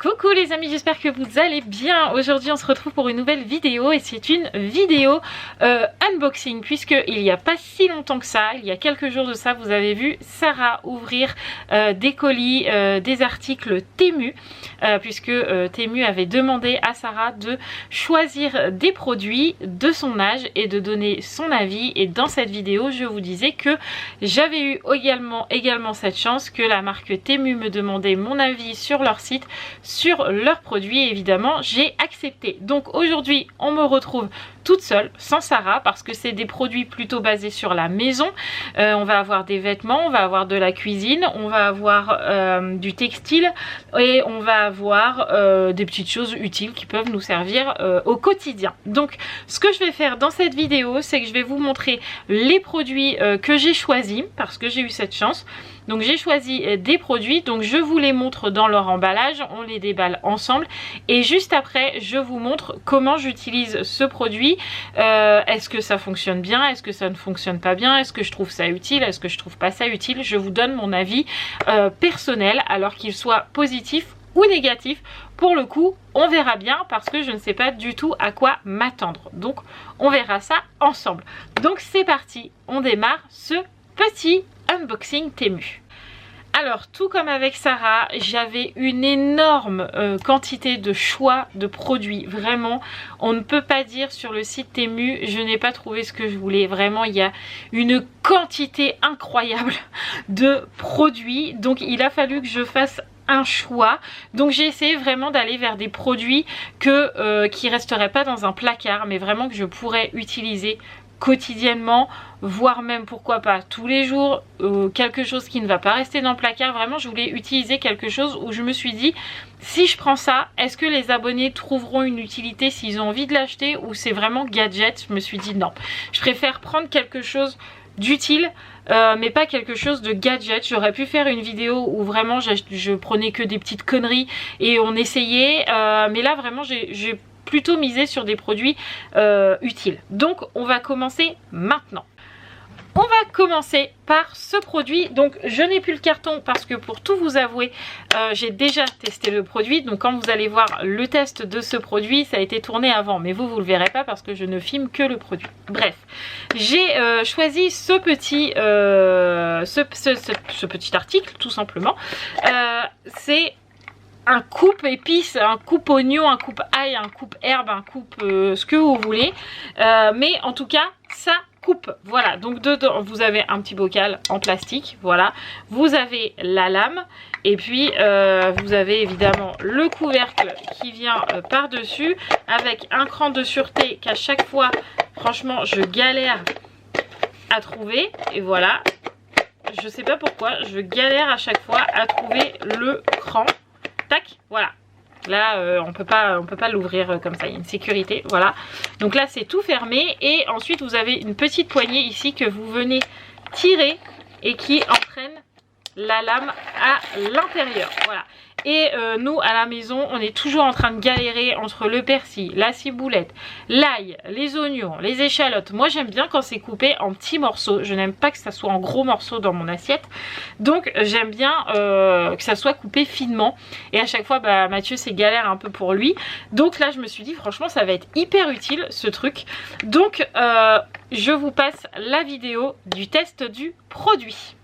Coucou les amis, j'espère que vous allez bien. Aujourd'hui on se retrouve pour une nouvelle vidéo et c'est une vidéo unboxing, puisque il n'y a pas si longtemps que ça, il y a quelques jours de ça, vous avez vu Sarah ouvrir des colis, des articles Temu, puisque Temu avait demandé à Sarah de choisir des produits de son âge et de donner son avis. Et dans cette vidéo je vous disais que j'avais eu également cette chance, que la marque Temu me demandait mon avis sur leur site, sur leurs produits, et évidemment j'ai accepté. Donc aujourd'hui on me retrouve toute seule, sans Sarah, parce que c'est des produits plutôt basés sur la maison. On va avoir des vêtements, on va avoir de la cuisine, on va avoir du textile et on va avoir des petites choses utiles qui peuvent nous servir au quotidien. Donc ce que je vais faire dans cette vidéo, c'est que je vais vous montrer les produits que j'ai choisis, parce que j'ai eu cette chance. Donc j'ai choisi des produits, donc je vous les montre dans leur emballage, on les déballe ensemble et juste après je vous montre comment j'utilise ce produit. Est-ce que ça fonctionne bien, est-ce que ça ne fonctionne pas bien, est-ce que je trouve ça utile, est-ce que je trouve pas ça utile. Je vous donne mon avis personnel, alors qu'il soit positif ou négatif. Pour le coup on verra bien, parce que je ne sais pas du tout à quoi m'attendre, donc on verra ça ensemble. Donc c'est parti, on démarre ce petit unboxing Temu. Alors tout comme avec Sarah, j'avais une énorme quantité de choix de produits. Vraiment, on ne peut pas dire sur le site Temu, je n'ai pas trouvé ce que je voulais. Vraiment, il y a une quantité incroyable de produits. Donc il a fallu que je fasse un choix. Donc j'ai essayé vraiment d'aller vers des produits qui resteraient pas dans un placard, mais vraiment que je pourrais utiliser quotidiennement, voire même pourquoi pas tous les jours. Quelque chose qui ne va pas rester dans le placard. Vraiment je voulais utiliser quelque chose où je me suis dit, si je prends ça, est-ce que les abonnés trouveront une utilité s'ils ont envie de l'acheter, ou c'est vraiment gadget. Je me suis dit non, je préfère prendre quelque chose d'utile, mais pas quelque chose de gadget. J'aurais pu faire une vidéo où vraiment je prenais que des petites conneries et on essayait, mais là vraiment j'ai plutôt misé sur des produits utiles. Donc on va commencer maintenant. On va commencer par ce produit. Donc je n'ai plus le carton parce que, pour tout vous avouer, j'ai déjà testé le produit. Donc quand vous allez voir le test de ce produit, ça a été tourné avant, mais vous le verrez pas parce que je ne filme que le produit. Bref, j'ai choisi ce petit article tout simplement. C'est un coupe épices, un coupe oignon, un coupe ail, un coupe herbe, un coupe ce que vous voulez, mais en tout cas ça coupe. Voilà, donc dedans vous avez un petit bocal en plastique, voilà, vous avez la lame et puis vous avez évidemment le couvercle qui vient par dessus, avec un cran de sûreté qu'à chaque fois franchement je galère à trouver. Et voilà, je sais pas pourquoi je galère à chaque fois à trouver le cran. Tac, voilà. Là on peut pas l'ouvrir comme ça, il y a une sécurité, voilà. Donc là c'est tout fermé, et ensuite vous avez une petite poignée ici que vous venez tirer et qui entraîne la lame à l'intérieur, voilà. Et nous à la maison on est toujours en train de galérer entre le persil, la ciboulette, l'ail, les oignons, les échalotes. Moi j'aime bien quand c'est coupé en petits morceaux, je n'aime pas que ça soit en gros morceaux dans mon assiette. Donc j'aime bien que ça soit coupé finement, et à chaque fois Mathieu c'est galère un peu pour lui. Donc là je me suis dit franchement ça va être hyper utile ce truc. Donc je vous passe la vidéo du test du produit.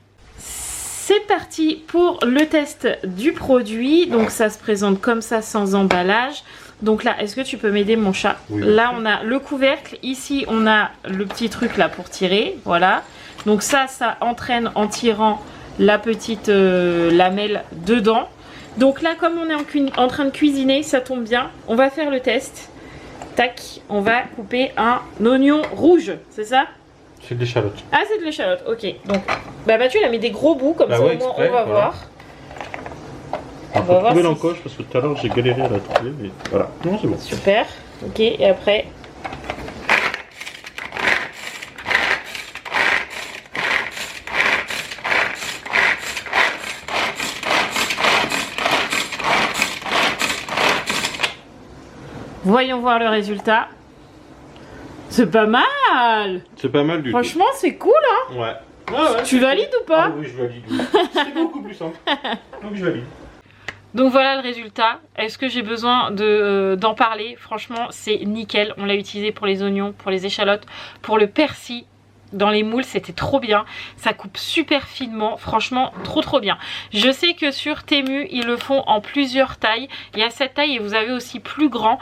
C'est parti pour le test du produit. Donc ça se présente comme ça, sans emballage. Donc là, est-ce que tu peux m'aider mon chat? Oui. Là on a le couvercle, ici on a le petit truc là pour tirer, voilà. Donc ça entraîne en tirant la petite lamelle dedans. Donc là comme on est en train de cuisiner, ça tombe bien, on va faire le test. Tac, on va couper un oignon rouge, c'est ça? C'est de l'échalote. Ah, c'est de l'échalote, ok. Donc, Mathieu il a mis des gros bouts, comme ça ouais, au moins on va voir. On va trouver l'encoche parce que tout à l'heure j'ai galéré à la trouver, mais voilà. Non, c'est bon. Super, ok, et après. Voyons voir le résultat. C'est pas mal. C'est pas mal du tout. Franchement c'est cool hein. Ouais. Tu valides ou pas? Ah oui, je valide. C'est beaucoup plus simple. Donc je valide. Donc voilà le résultat. Est-ce que j'ai besoin d'en parler? Franchement c'est nickel. On l'a utilisé pour les oignons, pour les échalotes, pour le persil. Dans les moules c'était trop bien, ça coupe super finement, franchement trop bien. Je sais que sur Temu ils le font en plusieurs tailles, il y a cette taille et vous avez aussi plus grand.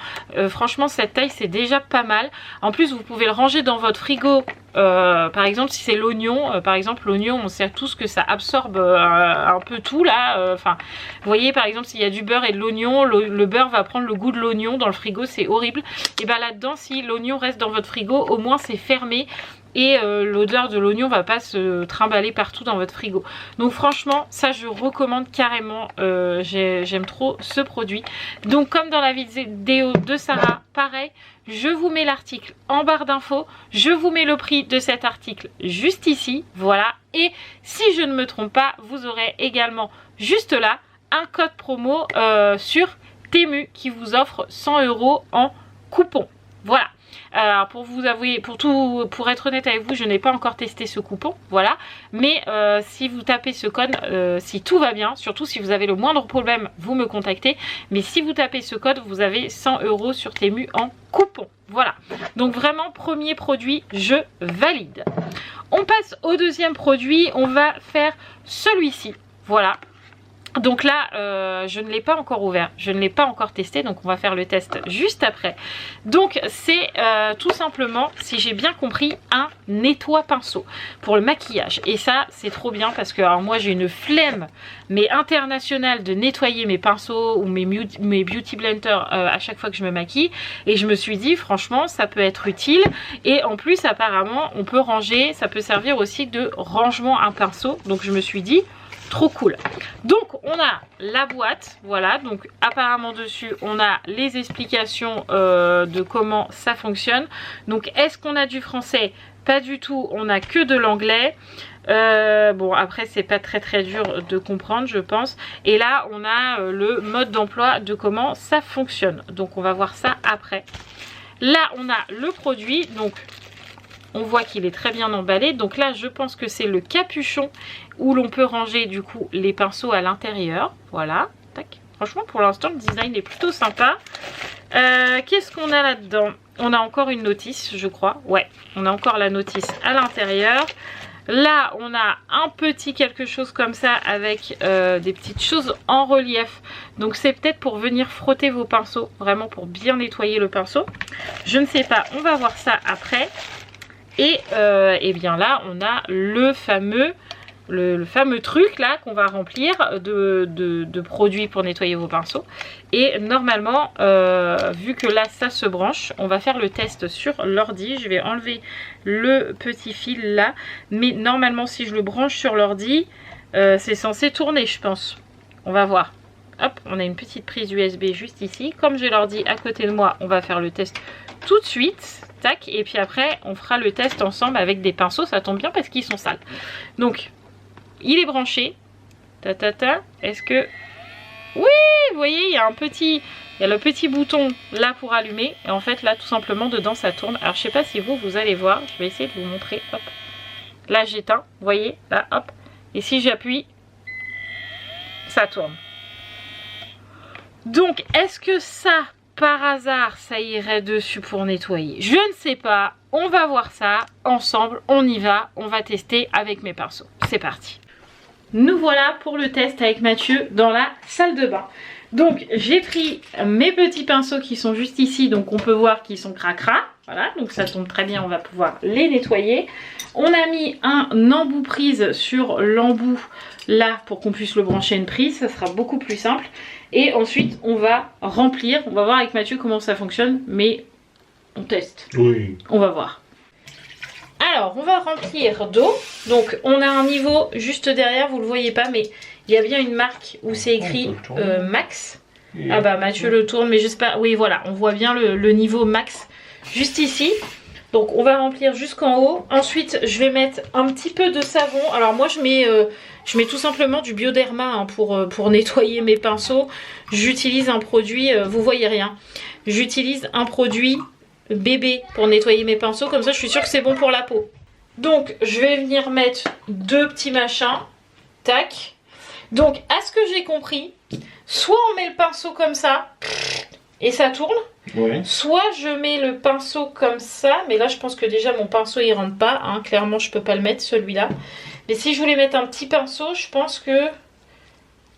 Franchement cette taille c'est déjà pas mal. En plus vous pouvez le ranger dans votre frigo. Par exemple si c'est l'oignon, par exemple l'oignon on sait tous que ça absorbe un peu tout là, enfin vous voyez par exemple s'il y a du beurre et de l'oignon, le beurre va prendre le goût de l'oignon dans le frigo, c'est horrible. Et bien là dedans si l'oignon reste dans votre frigo au moins c'est fermé et l'odeur de l'oignon va pas se trimballer partout dans votre frigo. Donc franchement ça je recommande carrément, j'aime trop ce produit. Donc comme dans la vidéo de Sarah, pareil, je vous mets l'article en barre d'infos, je vous mets le prix de cet article juste ici, voilà. Et si je ne me trompe pas, vous aurez également juste là un code promo sur Temu qui vous offre 100 € en coupon, voilà. Alors pour vous avouer, pour être honnête avec vous, je n'ai pas encore testé ce coupon, voilà. Mais si vous tapez ce code, si tout va bien, surtout si vous avez le moindre problème, vous me contactez. Mais si vous tapez ce code, vous avez 100 € sur Temu en coupon, voilà. Donc vraiment premier produit, je valide. On passe au deuxième produit, on va faire celui-ci, voilà. Donc là je ne l'ai pas encore ouvert, je ne l'ai pas encore testé, donc on va faire le test juste après. Donc c'est tout simplement, si j'ai bien compris, un nettoie pinceau pour le maquillage. Et ça c'est trop bien parce que alors moi j'ai une flemme mais internationale de nettoyer mes pinceaux ou mes beauty blenders à chaque fois que je me maquille. Et je me suis dit franchement ça peut être utile. Et en plus apparemment on peut ranger, ça peut servir aussi de rangement à pinceau. Donc je me suis dit trop cool. Donc on a la boîte, voilà, donc apparemment dessus on a les explications de comment ça fonctionne. Donc est-ce qu'on a du français? Pas du tout, on a que de l'anglais. Bon après c'est pas très dur de comprendre je pense. Et là on a le mode d'emploi de comment ça fonctionne. Donc on va voir ça après. Là on a le produit, donc on voit qu'il est très bien emballé. Donc là je pense que c'est le capuchon où l'on peut ranger du coup les pinceaux à l'intérieur. Voilà, tac. Franchement pour l'instant le design est plutôt sympa. Qu'est-ce qu'on a là-dedans? On a encore une notice je crois. Ouais, on a encore la notice à l'intérieur. Là on a un petit quelque chose comme ça avec des petites choses en relief. Donc c'est peut-être pour venir frotter vos pinceaux, vraiment pour bien nettoyer le pinceau. Je ne sais pas, on va voir ça après. Et bien là on a le fameux truc là qu'on va remplir de produits pour nettoyer vos pinceaux. Et normalement vu que là ça se branche, on va faire le test sur l'ordi. Je vais enlever le petit fil là, mais normalement si je le branche sur l'ordi c'est censé tourner je pense. On va voir. Hop, on a une petite prise USB juste ici. Comme j'ai l'ordi à côté de moi, on va faire le test tout de suite. Tac, et puis après on fera le test ensemble avec des pinceaux. Ça tombe bien parce qu'ils sont sales. Donc il est branché. Est-ce que... Oui, vous voyez, il y a le petit bouton là pour allumer. Et en fait là tout simplement dedans ça tourne. Alors je sais pas si vous allez voir. Je vais essayer de vous montrer. Hop. Là j'éteins, vous voyez, là hop. Et si j'appuie, ça tourne. Donc est-ce que ça, par hasard, ça irait dessus pour nettoyer? Je ne sais pas. On va voir ça ensemble. On y va. On va tester avec mes pinceaux. C'est parti. Nous voilà pour le test avec Mathieu dans la salle de bain. Donc j'ai pris mes petits pinceaux qui sont juste ici. Donc on peut voir qu'ils sont cracra. Voilà, donc ça tombe très bien. On va pouvoir les nettoyer. On a mis un embout prise sur l'embout là pour qu'on puisse le brancher à une prise. Ça sera beaucoup plus simple. Et ensuite on va remplir. On va voir avec Mathieu comment ça fonctionne. Mais on teste. Oui. On va voir. Alors on va remplir d'eau. Donc on a un niveau juste derrière. Vous le voyez pas mais il y a bien une marque où c'est écrit max. Ah bah Mathieu le tourne mais j'espère. Oui voilà, on voit bien le niveau max juste ici. Donc on va remplir jusqu'en haut. Ensuite je vais mettre un petit peu de savon. Alors moi je mets tout simplement du Bioderma hein, pour nettoyer mes pinceaux. J'utilise un produit, vous voyez rien. J'utilise un produit bébé pour nettoyer mes pinceaux. Comme ça je suis sûre que c'est bon pour la peau. Donc je vais venir mettre deux petits machins. Tac. Donc à ce que j'ai compris, Soit on met le pinceau comme ça et ça tourne. Ouais. Soit je mets le pinceau comme ça. Mais là je pense que déjà mon pinceau il rentre pas. Hein. Clairement je peux pas le mettre celui-là. Mais si je voulais mettre un petit pinceau, je pense que...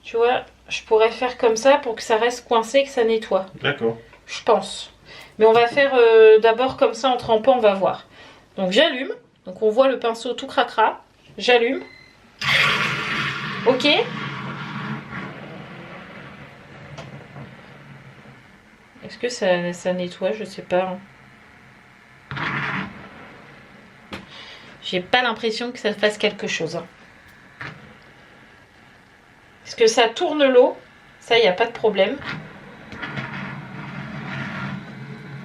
Tu vois, je pourrais faire comme ça pour que ça reste coincé, que ça nettoie. D'accord. Je pense. Mais on va faire d'abord comme ça en trempant, on va voir. Donc j'allume. Donc on voit le pinceau tout cracra. J'allume. Ok. Est-ce que ça nettoie? Je sais pas. J'ai pas l'impression que ça fasse quelque chose. Est-ce que ça tourne l'eau? Ça, il n'y a pas de problème.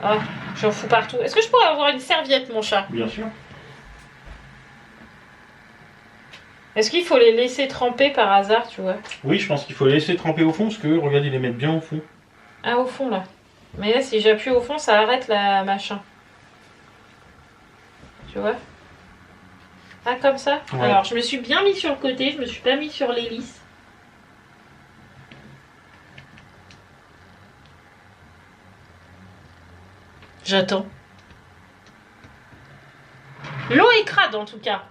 Ah, j'en fous partout. Est-ce que je pourrais avoir une serviette, mon chat? Bien sûr. Est-ce qu'il faut les laisser tremper par hasard, tu vois? Oui, je pense qu'il faut les laisser tremper au fond, parce que regarde, ils les mettent bien au fond. Ah, au fond, là. Mais là, si j'appuie au fond, ça arrête la machin. Tu vois? Ah, comme ça? Ouais. Alors, je me suis bien mis sur le côté, je me suis pas mis sur l'hélice. J'attends. L'eau est crade, en tout cas.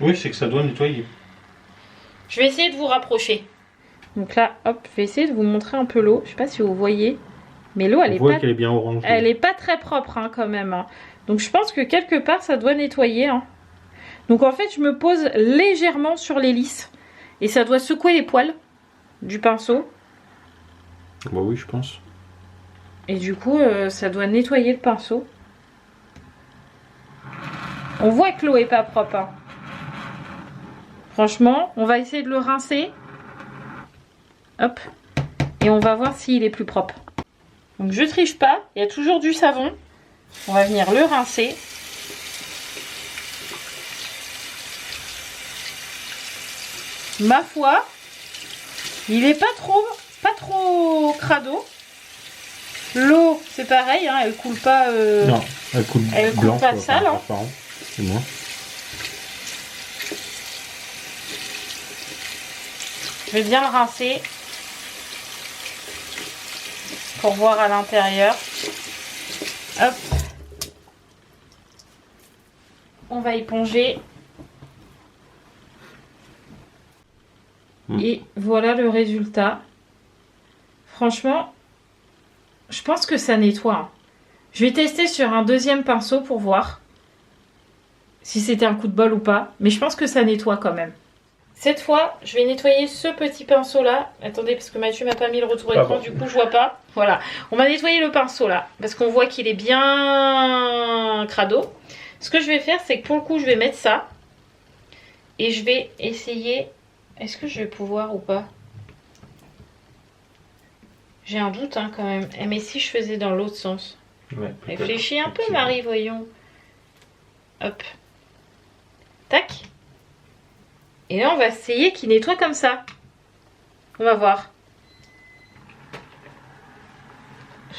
Oui, c'est que ça doit nettoyer. Je vais essayer de vous rapprocher. Donc là, hop, je vais essayer de vous montrer un peu l'eau. Je sais pas si vous voyez. Mais l'eau, elle est pas... qu'elle est bien orange. Elle est pas très propre, hein, quand même. Hein. Donc je pense que quelque part, ça doit nettoyer. Hein. Donc en fait, je me pose légèrement sur l'hélice. Et ça doit secouer les poils du pinceau. Bah oui, je pense. Et du coup, ça doit nettoyer le pinceau. On voit que l'eau est pas propre. Hein. Franchement, on va essayer de le rincer. Hop. Et on va voir s'il est plus propre. Donc je triche pas, il y a toujours du savon. On va venir le rincer. Ma foi, il est pas trop crado. L'eau, c'est pareil, hein, elle coule pas. Non, elle coule blanc, pas sale. Hein. C'est moi. Je vais bien le rincer pour voir à l'intérieur. Hop. On va éponger. Et voilà le résultat. Franchement, je pense que ça nettoie. Hein. Je vais tester sur un deuxième pinceau pour voir si c'était un coup de bol ou pas. Mais je pense que ça nettoie quand même. Cette fois, je vais nettoyer ce petit pinceau là. Attendez, parce que Mathieu m'a pas mis le retour écran, du coup je vois pas. Voilà, on va nettoyer le pinceau là, parce qu'on voit qu'il est bien crado. Ce que je vais faire, c'est que pour le coup, je vais mettre ça. Et je vais essayer... Est-ce que je vais pouvoir ou pas? J'ai un doute hein, quand même. Mais si je faisais dans l'autre sens? Ouais, réfléchis un peu Marie, voyons. Hop. Tac. Et là, on va essayer qu'il nettoie comme ça. On va voir.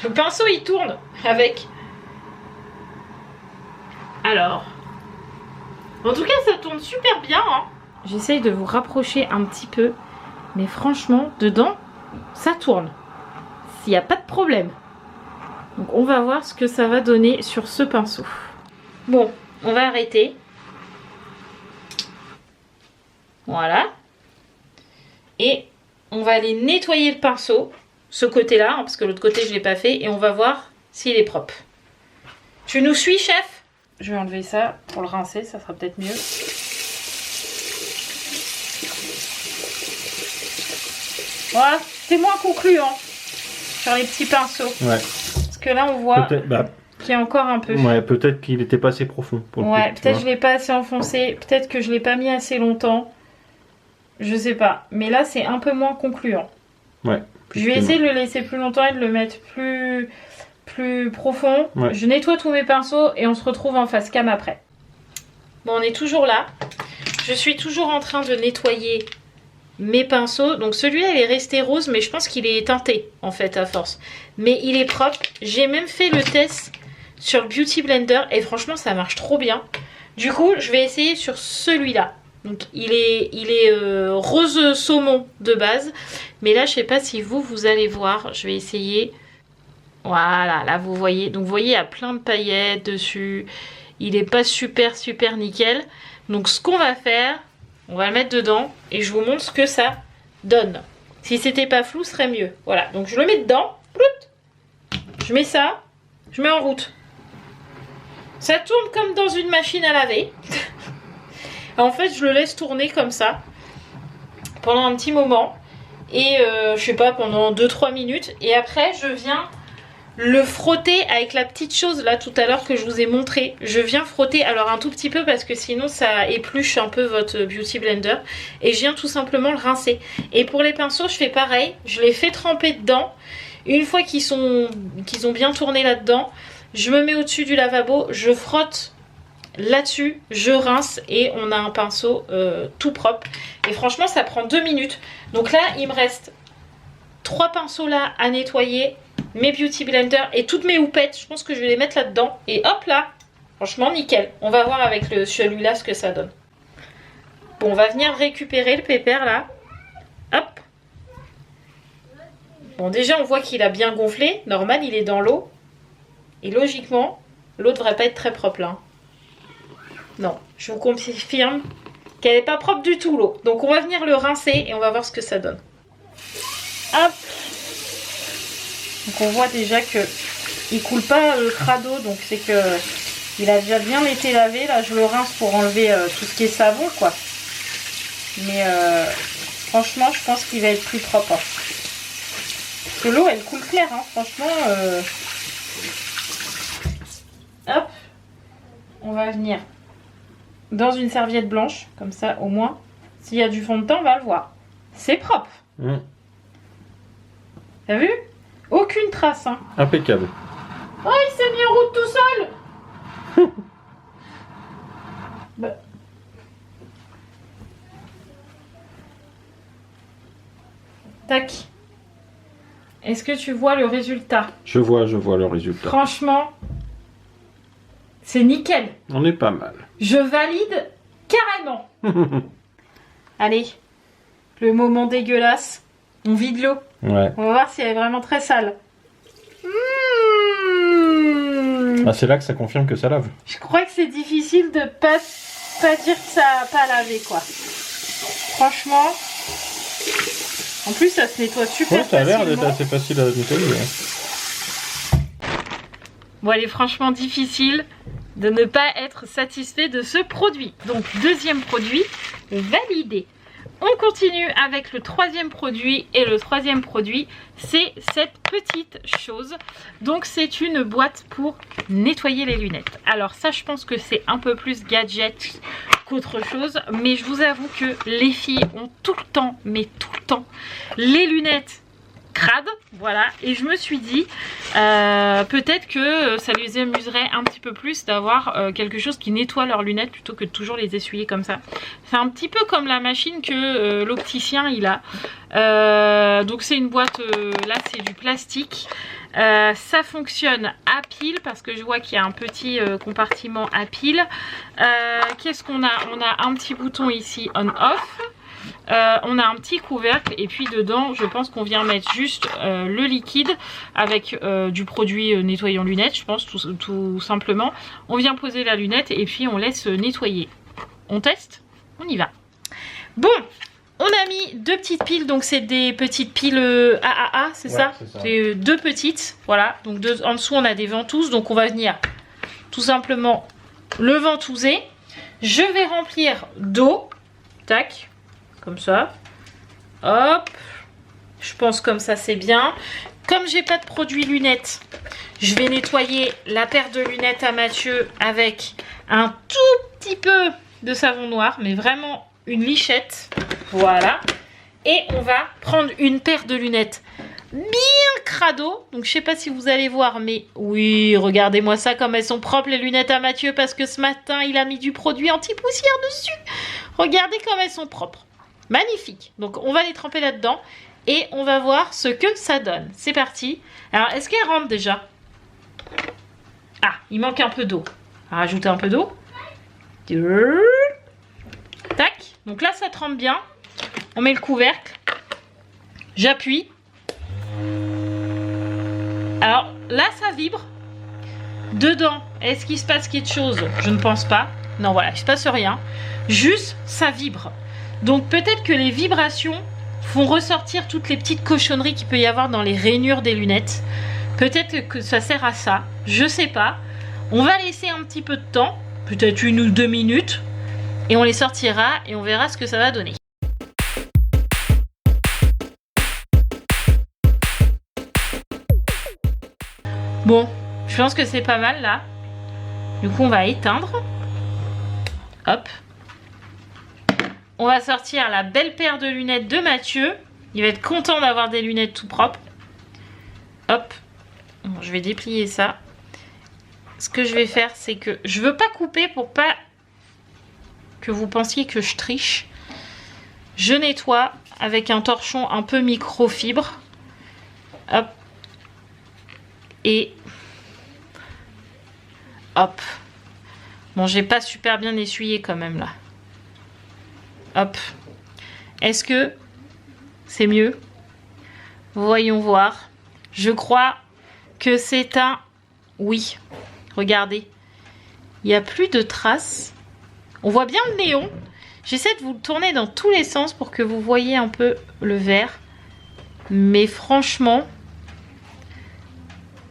Le pinceau, il tourne avec. Alors. En tout cas, ça tourne super bien. Hein. J'essaye de vous rapprocher un petit peu. Mais franchement, dedans, ça tourne. S'il n'y a pas de problème. Donc, on va voir ce que ça va donner sur ce pinceau. Bon, on va arrêter. Voilà. Et on va aller nettoyer le pinceau. Ce côté-là, hein, parce que l'autre côté, je ne l'ai pas fait. Et on va voir s'il est propre. Tu nous suis, chef? Je vais enlever ça pour le rincer. Ça sera peut-être mieux. Voilà. C'est moins concluant sur les petits pinceaux. Ouais. Parce que là, on voit qu'il y a encore un peu. Ouais, peut-être qu'il n'était pas assez profond. Pour le ouais, peut-être que je ne l'ai pas assez enfoncé. Peut-être que je ne l'ai pas mis assez longtemps. Je sais pas. Mais là, c'est un peu moins concluant. Ouais. Je vais essayer de le laisser plus longtemps et de le mettre plus profond. Ouais. Je nettoie tous mes pinceaux et on se retrouve en face cam après. Bon, on est toujours là. Je suis toujours en train de nettoyer mes pinceaux. Donc celui-là, il est resté rose, mais je pense qu'il est teinté, en fait, à force. Mais il est propre. J'ai même fait le test sur le Beauty Blender et franchement, ça marche trop bien. Du coup, je vais essayer sur celui-là. Donc il est rose saumon de base. Mais là, je sais pas si vous allez voir. Je vais essayer. Voilà, là vous voyez. Donc vous voyez, il y a plein de paillettes dessus. Il est pas super nickel. Donc ce qu'on va faire, on va le mettre dedans. Et je vous montre ce que ça donne. Si c'était pas flou, ce serait mieux. Voilà, donc je le mets dedans. Plout. Je mets ça. Je mets en route. Ça tourne comme dans une machine à laver. En fait, je le laisse tourner comme ça pendant un petit moment. Et je sais pas, pendant 2-3 minutes. Et après, je viens le frotter avec la petite chose là tout à l'heure que je vous ai montré. Je viens frotter, alors un tout petit peu parce que sinon ça épluche un peu votre Beauty Blender. Et je viens tout simplement le rincer. Et pour les pinceaux, je fais pareil. Je les fais tremper dedans. Une fois qu'ils ont bien tourné là-dedans, je me mets au-dessus du lavabo, je frotte là-dessus, je rince et on a un pinceau tout propre. Et franchement, ça prend 2 minutes. Donc là, il me reste 3 pinceaux là à nettoyer, mes Beauty Blender et toutes mes houpettes. Je pense que je vais les mettre là-dedans. Et hop là, franchement, nickel. On va voir avec celui-là ce que ça donne. Bon, on va venir récupérer le pépère là. Hop. Bon, déjà, on voit qu'il a bien gonflé. Normal, il est dans l'eau. Et logiquement, l'eau devrait pas être très propre là. Non, je vous confirme qu'elle n'est pas propre du tout l'eau. Donc on va venir le rincer et on va voir ce que ça donne. Hop. Donc on voit déjà que il coule pas le crado, donc c'est que il a déjà bien été lavé. Là je le rince pour enlever tout ce qui est savon quoi. Mais franchement je pense qu'il va être plus propre. Hein. Parce que l'eau elle coule clair, hein. Franchement. Hop. On va venir dans une serviette blanche, comme ça au moins, s'il y a du fond de teint, on va le voir. C'est propre. T'as vu? Aucune trace. Hein. Impeccable. Oh, il s'est mis en route tout seul. Bah. Tac. Est-ce que tu vois le résultat? Je vois le résultat. Franchement, c'est nickel. On est pas mal. Je valide carrément. Allez, le moment dégueulasse. On vide l'eau. Ouais. On va voir si elle est vraiment très sale. Ah, c'est là que ça confirme que ça lave. Je crois que c'est difficile de pas dire que ça n'a pas lavé quoi. Franchement. En plus, ça se nettoie super facilement. Ça a l'air d'être assez facile à nettoyer. Hein. Bon, elle est franchement difficile de ne pas être satisfait de ce produit. Donc, deuxième produit, validé. On continue avec le troisième produit. Et le troisième produit, c'est cette petite chose. Donc, c'est une boîte pour nettoyer les lunettes. Alors, ça, je pense que c'est un peu plus gadget qu'autre chose. Mais je vous avoue que les filles ont tout le temps, mais tout le temps, les lunettes crades, voilà, et je me suis dit peut-être que ça les amuserait un petit peu plus d'avoir quelque chose qui nettoie leurs lunettes plutôt que de toujours les essuyer comme ça. C'est un petit peu comme la machine que l'opticien il a. Donc c'est une boîte, là c'est du plastique. Ça fonctionne à pile parce que je vois qu'il y a un petit compartiment à pile. Qu'est-ce qu'on a? On a un petit bouton ici on-off. On a un petit couvercle et puis dedans je pense qu'on vient mettre juste le liquide avec du produit nettoyant lunettes, je pense tout simplement. On vient poser la lunette et puis on laisse nettoyer. On teste? On y va. Bon, on a mis 2 petites piles, donc c'est des petites piles AAA, c'est ça? C'est 2 petites, voilà. Donc en dessous on a des ventouses, donc on va venir tout simplement le ventouser. Je vais remplir d'eau, tac. Comme ça, hop, je pense comme ça c'est bien. Comme j'ai pas de produit lunettes, je vais nettoyer la paire de lunettes à Mathieu avec un tout petit peu de savon noir, mais vraiment une lichette, voilà. Et on va prendre une paire de lunettes bien crado, donc je sais pas si vous allez voir, mais oui, regardez-moi ça comme elles sont propres les lunettes à Mathieu, parce que ce matin il a mis du produit anti-poussière dessus. Regardez comme elles sont propres. Magnifique. Donc on va les tremper là-dedans et on va voir ce que ça donne. C'est parti. Alors est-ce qu'elle rentre déjà? Ah, il manque un peu d'eau. On va rajouter un peu d'eau. Tac. Donc là, ça trempe bien. On met le couvercle. J'appuie. Alors là, ça vibre. Dedans, est-ce qu'il se passe quelque chose? Je ne pense pas. Non, voilà, il ne se passe rien. Juste, ça vibre. Donc peut-être que les vibrations font ressortir toutes les petites cochonneries qu'il peut y avoir dans les rainures des lunettes. Peut-être que ça sert à ça. Je sais pas. On va laisser un petit peu de temps. Peut-être 1 ou 2 minutes. Et on les sortira et on verra ce que ça va donner. Bon, je pense que c'est pas mal là. Du coup, on va éteindre. Hop. On va sortir la belle paire de lunettes de Mathieu. Il va être content d'avoir des lunettes tout propres. Hop. Bon, je vais déplier ça. Ce que je vais faire, c'est que je veux pas couper pour pas que vous pensiez que je triche. Je nettoie avec un torchon un peu microfibre. Hop. Et hop. Bon, j'ai pas super bien essuyé quand même là. Hop. Est-ce que c'est mieux? Voyons voir. Je crois que c'est un oui. Regardez. Il n'y a plus de traces. On voit bien le néon. J'essaie de vous le tourner dans tous les sens pour que vous voyez un peu le vert. Mais franchement,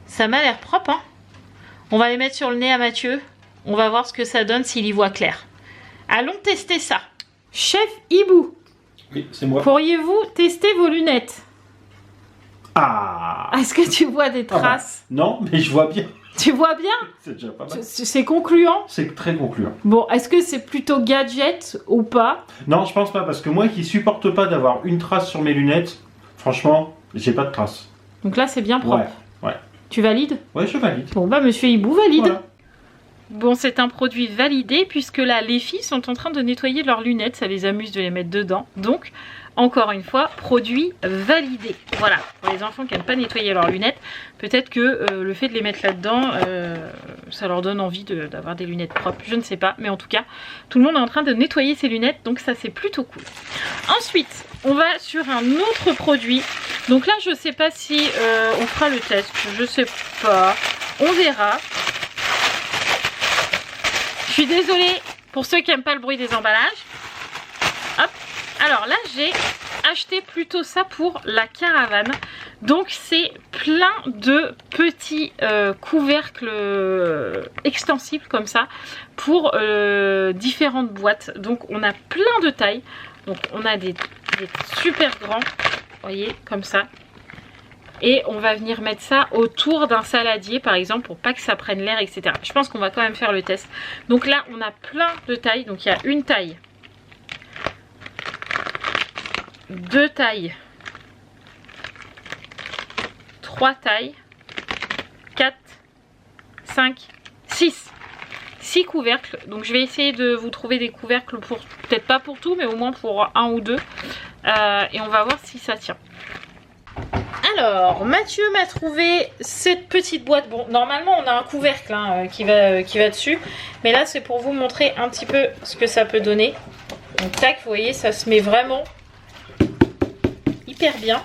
ça m'a l'air propre, hein. On va les mettre sur le nez à Mathieu. On va voir ce que ça donne s'il y voit clair. Allons tester ça. Chef Hibou. Oui, c'est moi. Pourriez-vous tester vos lunettes? Ah! Est-ce que tu vois des traces? Non, mais je vois bien. Tu vois bien? C'est déjà pas mal. C'est concluant? C'est très concluant. Bon, est-ce que c'est plutôt gadget ou pas? Non, je pense pas, parce que moi qui supporte pas d'avoir une trace sur mes lunettes, franchement, j'ai pas de trace. Donc là, c'est bien propre. Ouais. Tu valides? Ouais, je valide. Bon, bah, monsieur Hibou valide. Voilà. Bon, c'est un produit validé puisque là, les filles sont en train de nettoyer leurs lunettes. Ça les amuse de les mettre dedans. Donc, encore une fois, produit validé. Voilà, pour les enfants qui n'aiment pas nettoyer leurs lunettes, peut-être que le fait de les mettre là-dedans, ça leur donne envie d'avoir des lunettes propres. Je ne sais pas, mais en tout cas, tout le monde est en train de nettoyer ses lunettes. Donc ça, c'est plutôt cool. Ensuite, on va sur un autre produit. Donc là, je ne sais pas si on fera le test. Je ne sais pas. On verra. Je suis désolée pour ceux qui n'aiment pas le bruit des emballages. Hop. Alors là, j'ai acheté plutôt ça pour la caravane. Donc c'est plein de petits couvercles extensibles comme ça pour différentes boîtes. Donc on a plein de tailles. Donc on a des super grands, vous voyez, comme ça. Et on va venir mettre ça autour d'un saladier par exemple pour pas que ça prenne l'air, etc. Je pense qu'on va quand même faire le test. Donc là on a plein de tailles. Donc il y a une taille, 2 tailles, 3 tailles, 4, 5, 6. 6 couvercles. Donc je vais essayer de vous trouver des couvercles pour, peut-être pas pour tout, mais au moins pour 1 ou 2. Et on va voir si ça tient. Alors, Mathieu m'a trouvé cette petite boîte. Bon, normalement, on a un couvercle hein, qui va dessus. Mais là, c'est pour vous montrer un petit peu ce que ça peut donner. Donc, tac, vous voyez, ça se met vraiment hyper bien.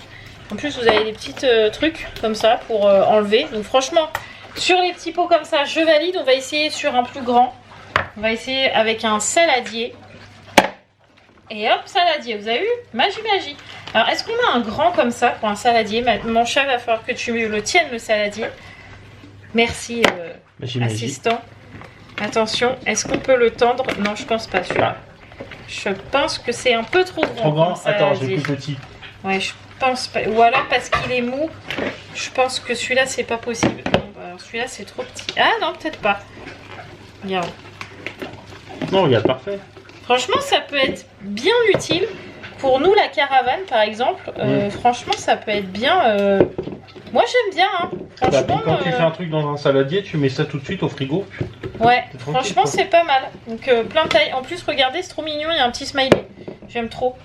En plus, vous avez des petits trucs comme ça pour enlever. Donc, franchement, sur les petits pots comme ça, je valide. On va essayer sur un plus grand. On va essayer avec un saladier. Et hop, saladier. Vous avez vu? Magie, magie. Alors, est-ce qu'on a un grand comme ça pour un saladier? Mon chat, va falloir que tu le tiennes, le saladier. Merci, assistant. Attention, est-ce qu'on peut le tendre? Non, je pense pas, celui-là. Je pense que c'est un peu trop grand. Trop grand? Attends, j'ai plus petit. Ouais, je pense pas. Ou alors parce qu'il est mou, je pense que celui-là, c'est pas possible. Alors, celui-là, c'est trop petit. Ah non, peut-être pas. Regarde. Non, regarde, parfait. Franchement, ça peut être bien utile. Pour nous, la caravane, par exemple, franchement, ça peut être bien. Moi, j'aime bien. Hein. Franchement, quand tu fais un truc dans un saladier, tu mets ça tout de suite au frigo. Ouais, franchement, c'est pas mal. Donc, plein de tailles. En plus, regardez, c'est trop mignon. Il y a un petit smiley. J'aime trop.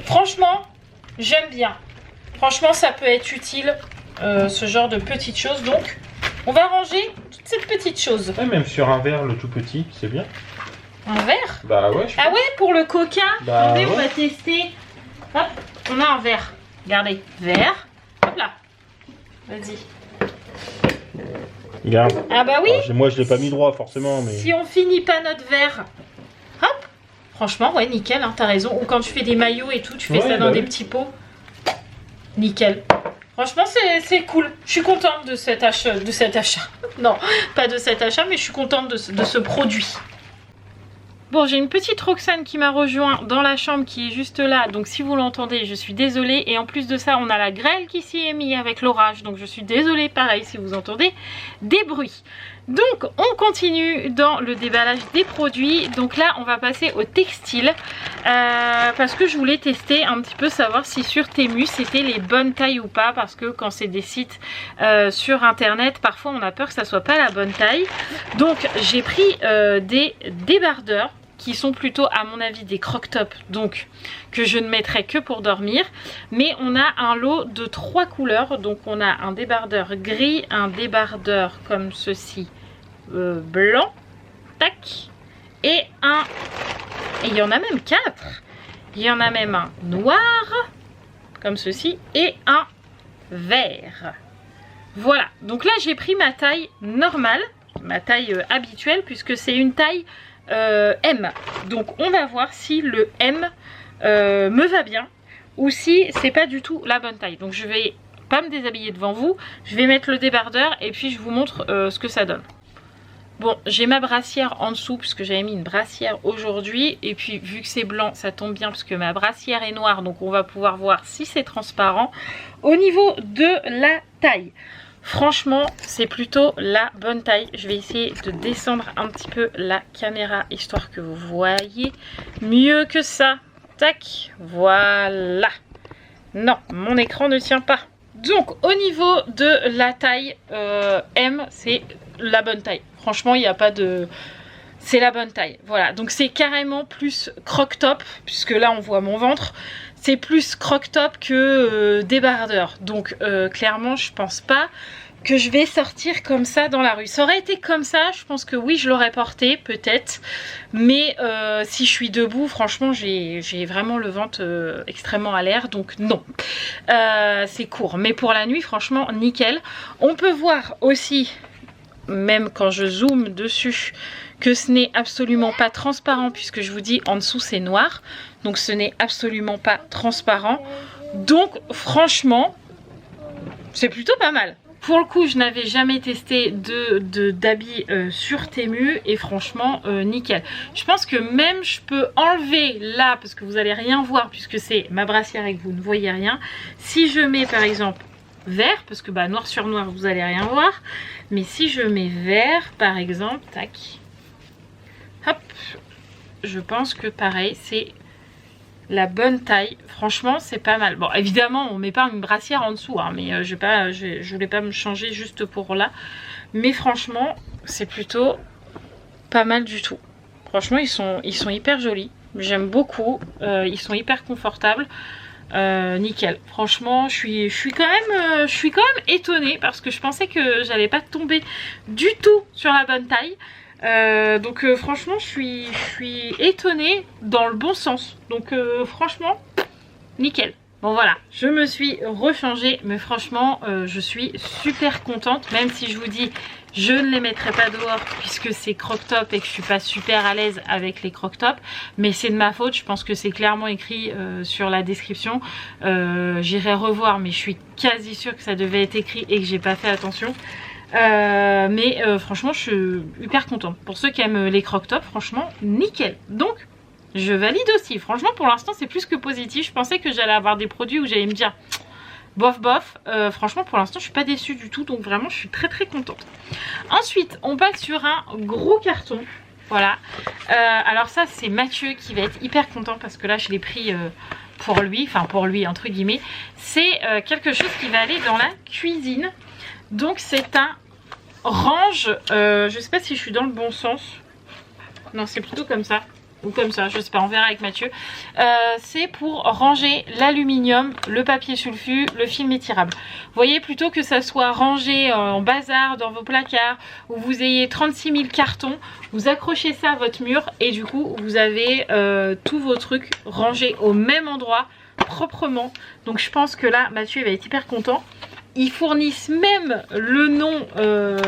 Franchement, j'aime bien. Franchement, ça peut être utile, ce genre de petites choses. Donc, on va ranger toutes ces petites choses. Ouais, même sur un verre, le tout petit, c'est bien. Un verre? Bah ouais. Ah ouais, pour le coca. Bah Attendez, ouais. on va tester. Hop, on a un verre. Regardez, verre. Hop là. Vas-y. Regarde. Ah bah oui. Alors, moi je l'ai pas mis droit forcément, mais. Si on finit pas notre verre, hop. Franchement, ouais, nickel, hein, t'as raison. Ou quand tu fais des maillots et tout, tu fais ça dans des petits pots. Nickel. Franchement, c'est cool. Je suis contente de cet achat. Non, pas de cet achat, mais je suis contente de ce produit. Bon, j'ai une petite Roxane qui m'a rejoint dans la chambre qui est juste là. Donc si vous l'entendez, je suis désolée. Et en plus de ça, on a la grêle qui s'y est mise avec l'orage. Donc je suis désolée, pareil, si vous entendez des bruits. Donc on continue dans le déballage des produits. Donc là, on va passer au textile. Parce que je voulais tester un petit peu, savoir si sur Temu, c'était les bonnes tailles ou pas. Parce que quand c'est des sites sur internet, parfois on a peur que ça soit pas la bonne taille. Donc j'ai pris des débardeurs qui sont plutôt à mon avis des croc-top, donc que je ne mettrai que pour dormir. Mais on a un lot de 3 couleurs, donc on a un débardeur gris, un débardeur comme ceci, blanc, tac, et il y en a même 4. Il y en a même un noir, comme ceci, et un vert. Voilà, donc là j'ai pris ma taille normale, ma taille habituelle, puisque c'est une taille M. Donc on va voir si le M me va bien ou si c'est pas du tout la bonne taille. Donc je vais pas me déshabiller devant vous, je vais mettre le débardeur et puis je vous montre ce que ça donne. Bon, j'ai ma brassière en dessous puisque j'avais mis une brassière aujourd'hui, et puis vu que c'est blanc ça tombe bien parce que ma brassière est noire, donc on va pouvoir voir si c'est transparent. Au niveau de la taille, franchement, c'est plutôt la bonne taille. Je vais essayer de descendre un petit peu la caméra, histoire que vous voyez mieux que ça. Tac, voilà. Non, mon écran ne tient pas. Donc, au niveau de la taille, M, c'est la bonne taille. Franchement, il n'y a pas de... C'est la bonne taille. Voilà, donc c'est carrément plus croc-top, puisque là, on voit mon ventre. C'est plus croc-top que débardeur. Donc clairement je pense pas que je vais sortir comme ça dans la rue. Ça aurait été comme ça, je pense que oui je l'aurais porté peut-être. Mais si je suis debout, franchement j'ai vraiment le ventre extrêmement à l'air. Donc non, c'est court. Mais pour la nuit franchement nickel. On peut voir aussi, même quand je zoome dessus, que ce n'est absolument pas transparent, puisque je vous dis en dessous c'est noir, donc ce n'est absolument pas transparent. Donc franchement c'est plutôt pas mal. Pour le coup je n'avais jamais testé d'habits sur Temu et franchement nickel. Je pense que même je peux enlever là, parce que vous allez rien voir puisque c'est ma brassière et que vous ne voyez rien. Si je mets par exemple vert, parce que bah, noir sur noir vous allez rien voir, mais si je mets vert par exemple, tac, hop, je pense que pareil c'est la bonne taille. Franchement c'est pas mal. Bon évidemment on met pas une brassière en dessous hein, mais je voulais pas me changer juste pour là, mais franchement c'est plutôt pas mal du tout. Franchement ils sont hyper jolis, j'aime beaucoup, ils sont hyper confortables. Nickel, franchement je suis quand même étonnée parce que je pensais que j'allais pas tomber du tout sur la bonne taille. Donc franchement je suis étonnée dans le bon sens. Donc franchement nickel. Bon voilà, je me suis rechangée, mais franchement je suis super contente, même si je vous dis je ne les mettrai pas dehors puisque c'est croc-top et que je suis pas super à l'aise avec les croc-top, mais c'est de ma faute. Je pense que c'est clairement écrit sur la description, j'irai revoir, mais je suis quasi sûre que ça devait être écrit et que j'ai pas fait attention. Mais franchement je suis hyper contente. Pour ceux qui aiment les croc-top, franchement nickel. Donc je valide aussi. Franchement pour l'instant c'est plus que positif. Je pensais que j'allais avoir des produits où j'allais me dire bof bof. Franchement pour l'instant je suis pas déçue du tout. Donc vraiment je suis très très contente. Ensuite on passe sur un gros carton. Voilà, alors ça c'est Mathieu qui va être hyper content parce que là je l'ai pris pour lui, enfin pour lui entre guillemets. C'est quelque chose qui va aller dans la cuisine. Donc c'est un range, je sais pas si je suis dans le bon sens. Non c'est plutôt comme ça. ou comme ça, je sais pas, on verra avec Mathieu. C'est pour ranger l'aluminium, le papier sulfu, le film étirable. Vous voyez, plutôt que ça soit rangé en bazar dans vos placards, où vous ayez 36 000 cartons, vous accrochez ça à votre mur et du coup vous avez tous vos trucs rangés au même endroit, proprement. Donc je pense que là Mathieu il va être hyper content. Ils fournissent même le nom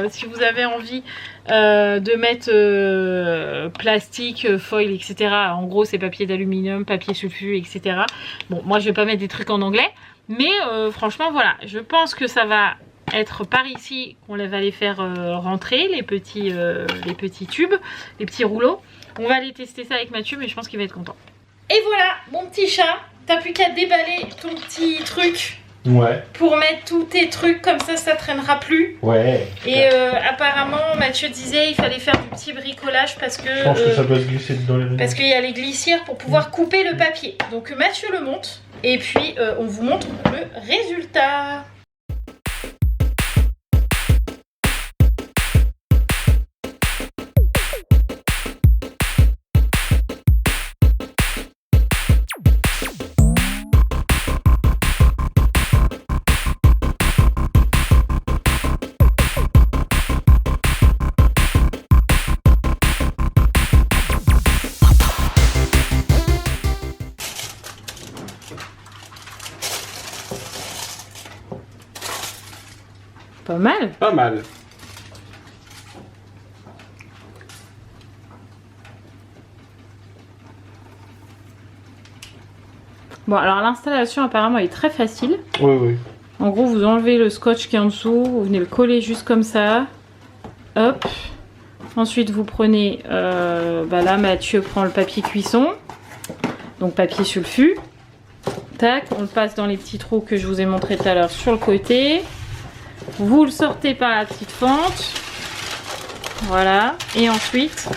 si vous avez envie de mettre plastique, foil, etc. En gros c'est papier d'aluminium, papier sulfu, etc. Bon, moi je vais pas mettre des trucs en anglais, mais franchement voilà, je pense que ça va être par ici qu'on va les faire rentrer, les petits tubes, les petits rouleaux. On va aller tester ça avec Mathieu, mais je pense qu'il va être content. Et voilà, mon petit chat, t'as plus qu'à déballer ton petit truc. Ouais. Pour mettre tous tes trucs, comme ça traînera plus. Ouais. Et apparemment, Mathieu disait il fallait faire du petit bricolage parce que... Je pense que ça doit se glisser dans les... Parce qu'il y a les glissières pour pouvoir couper le papier. Donc Mathieu le monte et puis on vous montre le résultat. Pas mal. Pas mal. Bon, alors l'installation apparemment est très facile. Oui, oui. En gros, vous enlevez le scotch qui est en dessous, vous venez le coller juste comme ça. Hop. Ensuite, vous prenez, là Mathieu prend le papier cuisson. Donc papier sulfu. Tac, on le passe dans les petits trous que je vous ai montré tout à l'heure sur le côté. Vous le sortez par la petite fente. Voilà. Et ensuite...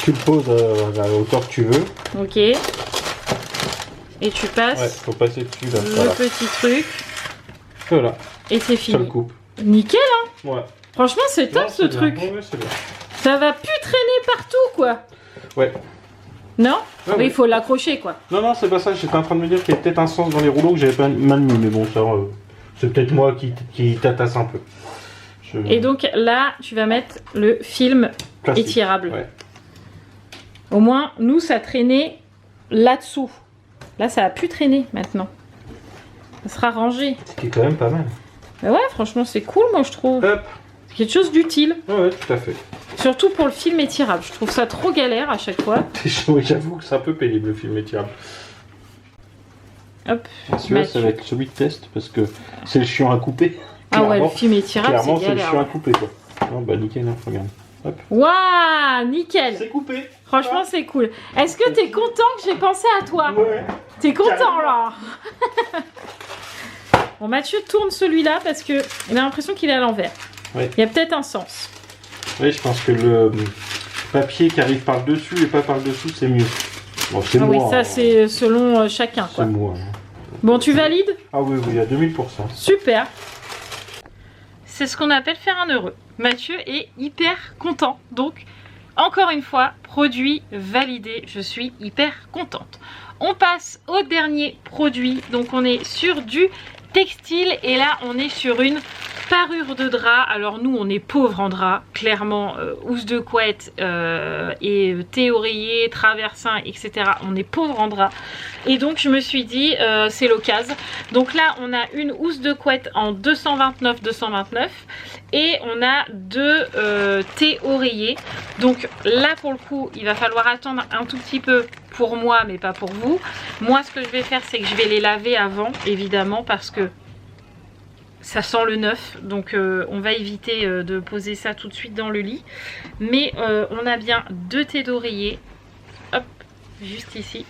Tu le poses à la hauteur que tu veux. Ok. Et tu passes... Ouais, faut passer dessus là. Le Voilà. petit truc. Voilà. Et c'est fini. Ça le coupe. Nickel, hein. Ouais. Franchement, c'est top ce truc. Ouais, c'est bien. Ça va plus traîner partout, quoi. Ouais. Non? Ouais, Oui, il ouais. faut l'accrocher, quoi. Non, c'est pas ça. J'étais en train de me dire qu'il y a peut-être un sens dans les rouleaux que j'avais pas mal mis. Mais bon, ça, c'est peut-être moi qui tatasse un peu. Et donc là, tu vas mettre le film Plastique. étirable. Ouais. Au moins, nous, ça traînait là-dessous. Là, ça a plus traîner maintenant. Ça sera rangé. Ce qui est quand même pas mal. Mais ouais, franchement, c'est cool, moi, je trouve. Hop. C'est quelque chose d'utile. Ouais, tout à fait. Surtout pour le film étirable. Je trouve ça trop galère à chaque fois. J'avoue que c'est un peu pénible le film étirable. Hop. Celui-là, ça va être celui de test parce que c'est le chiant à couper. Ah ouais, le film étirable, clairement, c'est c'est le galère. chiant à couper, quoi. Non, bah nickel, hein, regarde. Hop. Waouh, nickel. C'est coupé. Franchement, c'est cool. Est-ce que t'es content que j'ai pensé à toi? Ouais. T'es content, Carrément. là? Bon, Mathieu tourne celui-là parce que il a l'impression qu'il est à l'envers. Ouais. Il y a peut-être un sens. Oui, je pense que le papier qui arrive par le dessus et pas par le dessous, c'est mieux. Bon, c'est Ah moi. oui, ça c'est selon chacun, C'est quoi. moi. Hein. Bon, tu valides? Ah oui, à 2000%. Super. C'est ce qu'on appelle faire un heureux. Mathieu est hyper content. Donc, encore une fois, produit validé. Je suis hyper contente. On passe au dernier produit. Donc, on est sur du textile. Et là, on est sur une parure de drap. Alors, nous, on est pauvres en drap. Clairement, housse de couette et thé oreiller, traversin, etc. On est pauvres en drap. Et donc, je me suis dit, c'est l'occasion. Donc là, on a une housse de couette en 229,229 et on a deux thé oreillers. Donc là, pour le coup, il va falloir attendre un tout petit peu pour moi, mais pas pour vous. Moi, ce que je vais faire, c'est que je vais les laver avant, évidemment, parce que ça sent le neuf. Donc on va éviter de poser ça tout de suite dans le lit. Mais on a bien deux thés d'oreiller. Hop, juste ici.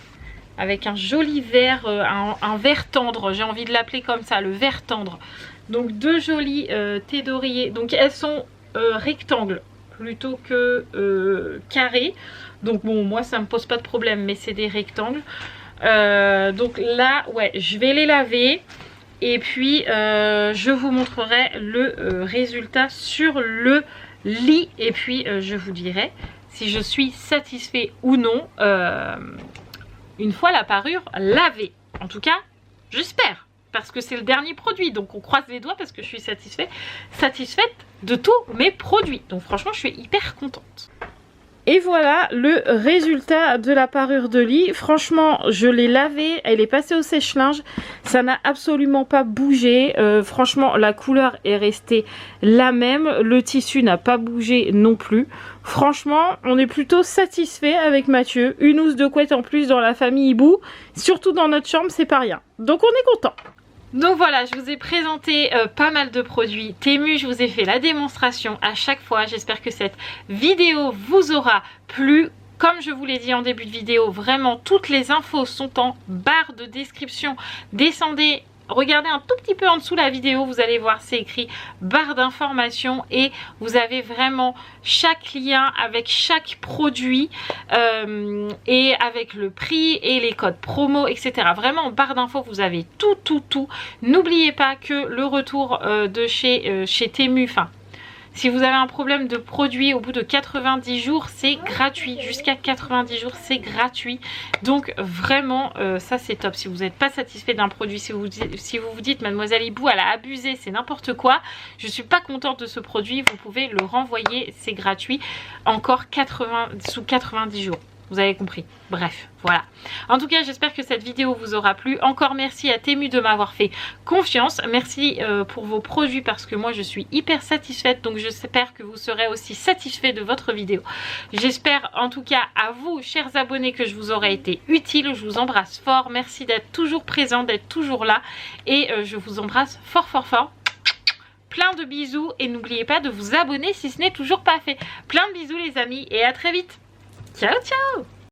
Avec un joli vert, un vert tendre, j'ai envie de l'appeler comme ça, le vert tendre. Donc deux jolis thés d'oreiller. Donc elles sont rectangles plutôt que carrées. Donc bon, moi ça me pose pas de problème, mais c'est des rectangles. Donc là, ouais, je vais les laver. Et puis je vous montrerai le résultat sur le lit. Et puis je vous dirai si je suis satisfait ou non une fois la parure lavée. En tout cas, j'espère, parce que c'est le dernier produit, donc on croise les doigts parce que je suis satisfaite de tous mes produits. Donc franchement, je suis hyper contente. Et voilà le résultat de la parure de lit. Franchement, je l'ai lavée, elle est passée au sèche-linge. Ça n'a absolument pas bougé. Franchement, la couleur est restée la même. Le tissu n'a pas bougé non plus. Franchement, on est plutôt satisfait avec Mathieu. Une housse de couette en plus dans la famille Hibou. Surtout dans notre chambre, c'est pas rien. Donc on est content. Donc voilà, je vous ai présenté pas mal de produits Temu, je vous ai fait la démonstration à chaque fois. J'espère que cette vidéo vous aura plu. Comme je vous l'ai dit en début de vidéo, vraiment toutes les infos sont en barre de description. Descendez, regardez un tout petit peu en dessous la vidéo, vous allez voir, c'est écrit barre d'information et vous avez vraiment chaque lien avec chaque produit et avec le prix et les codes promo, etc. Vraiment en barre d'infos, vous avez tout. N'oubliez pas que le retour de chez Temu, enfin, si vous avez un problème de produit au bout de 90 jours, c'est gratuit. Jusqu'à 90 jours, c'est gratuit. Donc vraiment, ça c'est top. Si vous n'êtes pas satisfait d'un produit, si vous vous dites Mademoiselle Hibou, elle a abusé, c'est n'importe quoi, je ne suis pas contente de ce produit, vous pouvez le renvoyer, c'est gratuit. Encore sous 90 jours. Vous avez compris. Bref, voilà. En tout cas, j'espère que cette vidéo vous aura plu. Encore merci à Temu de m'avoir fait confiance. Merci pour vos produits parce que moi, je suis hyper satisfaite. Donc, j'espère que vous serez aussi satisfait de votre vidéo. J'espère en tout cas à vous, chers abonnés, que je vous aurai été utile. Je vous embrasse fort. Merci d'être toujours présent, d'être toujours là. Et je vous embrasse fort. Plein de bisous. Et n'oubliez pas de vous abonner si ce n'est toujours pas fait. Plein de bisous les amis et à très vite. Ciao, ciao!